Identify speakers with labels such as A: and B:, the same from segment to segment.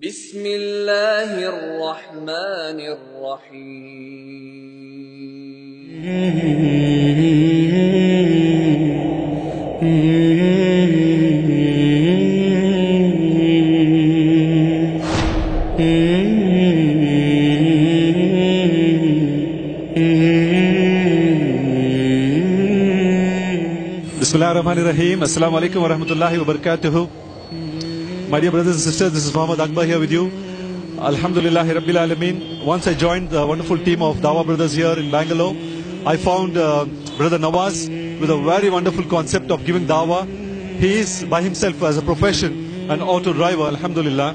A: بسم اللہ الرحمن
B: Bismillahirrahmanirrahim. Assalamu alaikum wa rahmatullahi wa barakatuhu. My dear brothers and sisters, this is Muhammad Akbar here with you. Alhamdulillahi Rabbil Alameen. Once I joined the wonderful team of Dawah Brothers here in Bangalore, I found Brother Nawaz with a very wonderful concept of giving Dawah. He is by himself as a profession an auto driver, Alhamdulillah.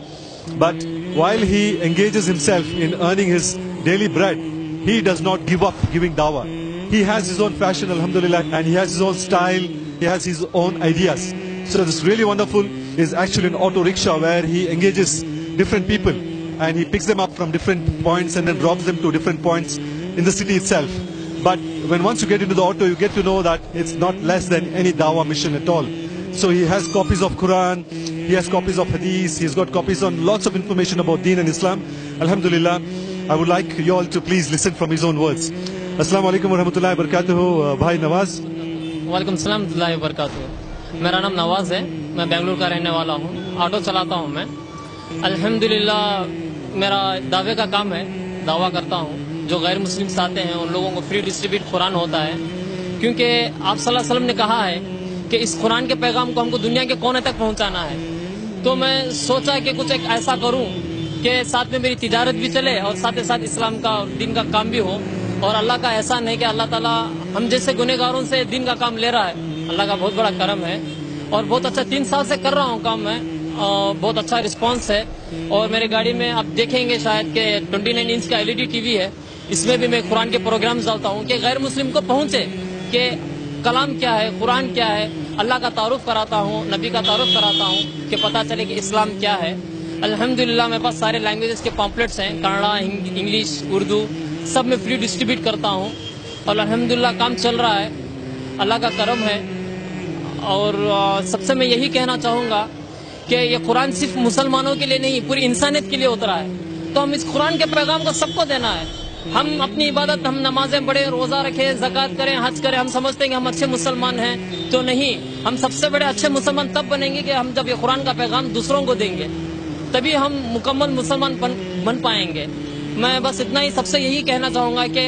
B: But while he engages himself in earning his daily bread, he does not give up giving Dawah. He has his own fashion, Alhamdulillah, and he has his own style, he has his own ideas. So this really wonderful is actually an auto rickshaw where he engages different people and he picks them up from different points and then drops them to different points in the city itself. But when once you get into the auto, you get to know that it's not less than any Dawah mission at all. So he has copies of Quran, he has copies of Hadith, he's got copies on lots of information about Deen and Islam. Alhamdulillah, I would like you all to please listen from his own words. Assalamu alaikum wa rahmatullahi wa barakatuhu, Bhai Nawaz.
C: वालेकुम सलाम व बरकातहू। मेरा नाम नवाज़ है, मैं बेंगलुरु का रहने वाला हूँ, ऑटो चलाता हूँ मैं। अल्हम्दुलिल्लाह मेरा दावे का काम है, दावा करता हूँ। जो गैर मुस्लिम्स आते हैं उन लोगों को फ्री डिस्ट्रीब्यूट कुरान होता है, क्योंकि आप सल्लल्लाहु अलैहि वसल्लम ने कहा है कि इस कुरान के पैगाम को हमको दुनिया के कोने तक पहुँचाना है। तो मैं सोचा कि कुछ एक ऐसा करूँ कि साथ में मेरी तिजारत भी चले और साथ ही साथ इस्लाम का दीन का काम भी हो। और अल्लाह का एहसान है कि अल्लाह ताला हम जैसे गुनहगारों से दीन का काम ले रहा है। अल्लाह का बहुत बड़ा करम है और बहुत अच्छा 3 साल से कर रहा हूँ काम मैं, बहुत अच्छा रिस्पांस है। और मेरे गाड़ी में आप देखेंगे शायद कि 29 इंच का LED TV है, इसमें भी मैं कुरान के प्रोग्राम्स डालता हूँ कि गैर मुस्लिम को पहुँचे कि कलाम क्या है, कुरान क्या है, अल्लाह का तारुफ कराता हूँ, नबी का तारुफ कराता हूँ कि पता चले कि इस्लाम क्या है। अल्हम्दुलिल्लाह मेरे पास सारे लैंग्वेजेस के पॉम्पलेट्स हैं, कन्नड़ा, इंग्लिश, उर्दू, सब में फ्री डिस्ट्रीब्यूट करता हूँ और अल्हम्दुलिल्लाह काम चल रहा है, अल्लाह का करम है। और सबसे मैं यही कहना चाहूँगा कि ये कुरान सिर्फ मुसलमानों के लिए नहीं, पूरी इंसानियत के लिए उतरा है। तो हम इस कुरान के पैगाम को सबको देना है। हम अपनी इबादत, हम नमाजें पढ़ें, रोज़ा रखें, ज़कात करें, हज करें, हम समझते हैं कि हम अच्छे मुसलमान हैं, तो नहीं। हम सबसे बड़े अच्छे मुसलमान तब बनेंगे कि हम जब ये कुरान का पैगाम दूसरों को देंगे, तभी हम मुकम्मल मुसलमान बन पाएंगे। मैं बस इतना ही सबसे यही कहना चाहूँगा कि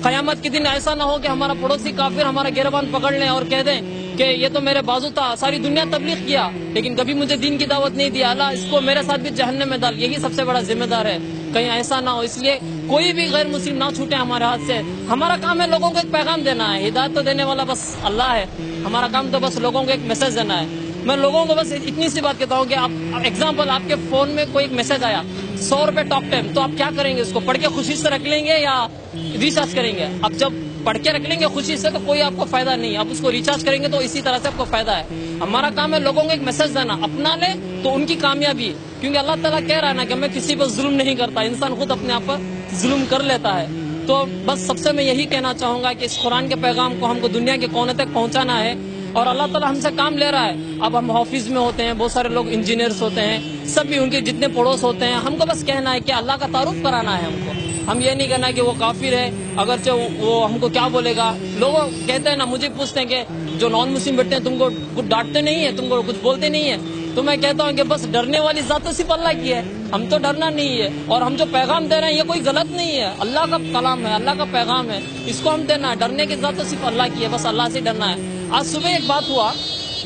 C: क़यामत के दिन ऐसा ना हो कि हमारा पड़ोसी काफिर हमारा गिरबान पकड़ लें और कह दें कि ये तो मेरे बाजू था, सारी दुनिया तबलीग किया लेकिन कभी मुझे दीन की दावत नहीं दिया, अल्लाह इसको मेरे साथ भी जहन्नम में डाल। यही सबसे बड़ा जिम्मेदार है, कहीं ऐसा ना हो। इसलिए कोई भी गैर मुस्लिम ना छूटे हमारे हाथ से। हमारा काम है लोगों को एक पैगाम देना है, हिदायत तो देने वाला बस अल्लाह है, हमारा काम तो बस लोगों को एक मैसेज देना है। मैं लोगों को बस इतनी सी बात कहता हूँ कि आप एग्जाम्पल, आपके फोन में कोई एक मैसेज आया 100 रुपए टॉक टाइम, तो आप क्या करेंगे? उसको पढ़ के खुशी से रख लेंगे या रिचार्ज करेंगे? आप जब पढ़ के रख लेंगे खुशी से तो कोई आपको फायदा नहीं, आप उसको रिचार्ज करेंगे तो इसी तरह से आपको फायदा है। हमारा काम है लोगों को एक मैसेज देना, अपना ले तो उनकी कामयाबी, क्योंकि अल्लाह ताला कह रहा है ना कि मैं किसी पर जुल्म नहीं करता, इंसान खुद अपने आप पर जुल्म कर लेता है। तो बस सबसे मैं यही कहना चाहूंगा कि इस कुरान के पैगाम को हमको दुनिया के कोने तक पहुंचाना है और अल्लाह ताला हमसे काम ले रहा है। अब हम ऑफिस में होते हैं, बहुत सारे लोग इंजीनियर्स होते हैं, सब भी उनके जितने पड़ोस होते हैं, हमको बस कहना है कि अल्लाह का तारुफ कराना है हमको। हम ये नहीं कहना कि वो काफिर है, अगरचे वो हमको क्या बोलेगा। लोग कहते हैं ना, मुझे पूछते हैं कि जो नॉन मुस्लिम बैठते हैं तुमको कुछ डांटते नहीं है, तुमको कुछ बोलते नहीं है, तो मैं कहता हूँ कि बस डरने वाली जात तो सिर्फ अल्लाह की है, हम तो डरना नहीं है। और हम जो पैगाम दे रहे हैं ये कोई गलत नहीं है, अल्लाह का कलाम है, अल्लाह का पैगाम है, इसको हम देना है। डरने की जात तो सिर्फ अल्लाह की है, बस अल्लाह से डरना है। आज सुबह एक बात हुआ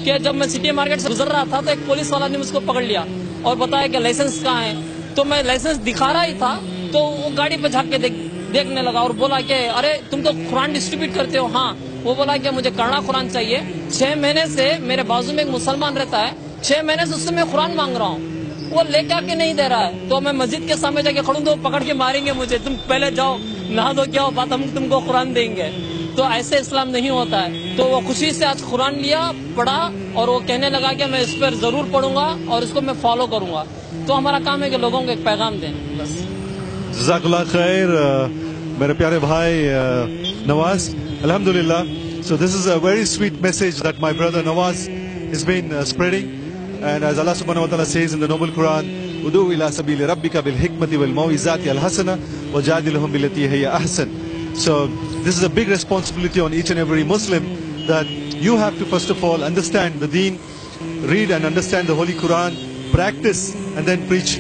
C: कि जब मैं सिटी मार्केट से गुजर रहा था तो एक पुलिस वाला ने मुझको पकड़ लिया और बताया कि लाइसेंस कहाँ है। तो मैं लाइसेंस दिखा रहा ही था तो वो गाड़ी पे झाँक के देखने लगा और बोला कि अरे तुम तो कुरान डिस्ट्रीब्यूट करते हो। हाँ, वो बोला कि मुझे कन्नड़ा कुरान चाहिए। 6 महीने से मेरे बाजू में एक मुसलमान रहता है, 6 महीने से उससे मैं कुरान मांग रहा हूँ, वो लेके आके नहीं दे रहा है। तो मैं मस्जिद के सामने जाके खड़ूं तो पकड़ के मारेंगे मुझे, तुम पहले जाओ नहा दो, क्या हो बात, हम तुमको कुरान देंगे। तो ऐसे इस्लाम नहीं होता है। तो वो खुशी से आज कुरान लिया, पढ़ा और वो कहने लगा कि मैं इस पर जरूर पढ़ूंगा और इसको मैं फॉलो करूंगा। तो हमारा काम है कि लोगों को एक पैगाम दें बस।
B: जज़ाकल्लाह खैर मेरे प्यारे भाई Nawaz. Alhamdulillah. So this is a very sweet message that my brother Nawaz has been spreading. And as Allah subhanahu wa ta'ala says in the Noble Quran, ادعو الى سبیل ربک بالحکمت والموعظات الحسنہ وجادلہم باللتی ہی احسن. So this is a big responsibility on each and every Muslim, that you have to first of all understand the deen, read and understand the Holy Quran, practice and then preach.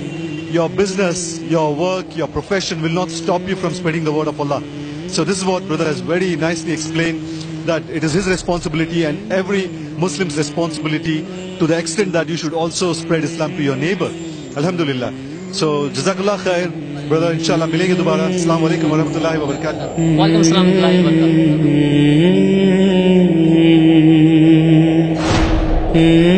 B: Your business, your work, your profession will not stop you from spreading the word of Allah. So this is what brother has very nicely explained, that it is his responsibility and every Muslim's responsibility, to the extent that you should also spread Islam to your neighbor. Alhamdulillah. So Jazakallah khair brother, inshallah milenge dobara. Assalamu alaikum wa rahmatullahi wa barakatuh.
C: Wa alaikum assalam wa rahmatullahi wa barakatuh.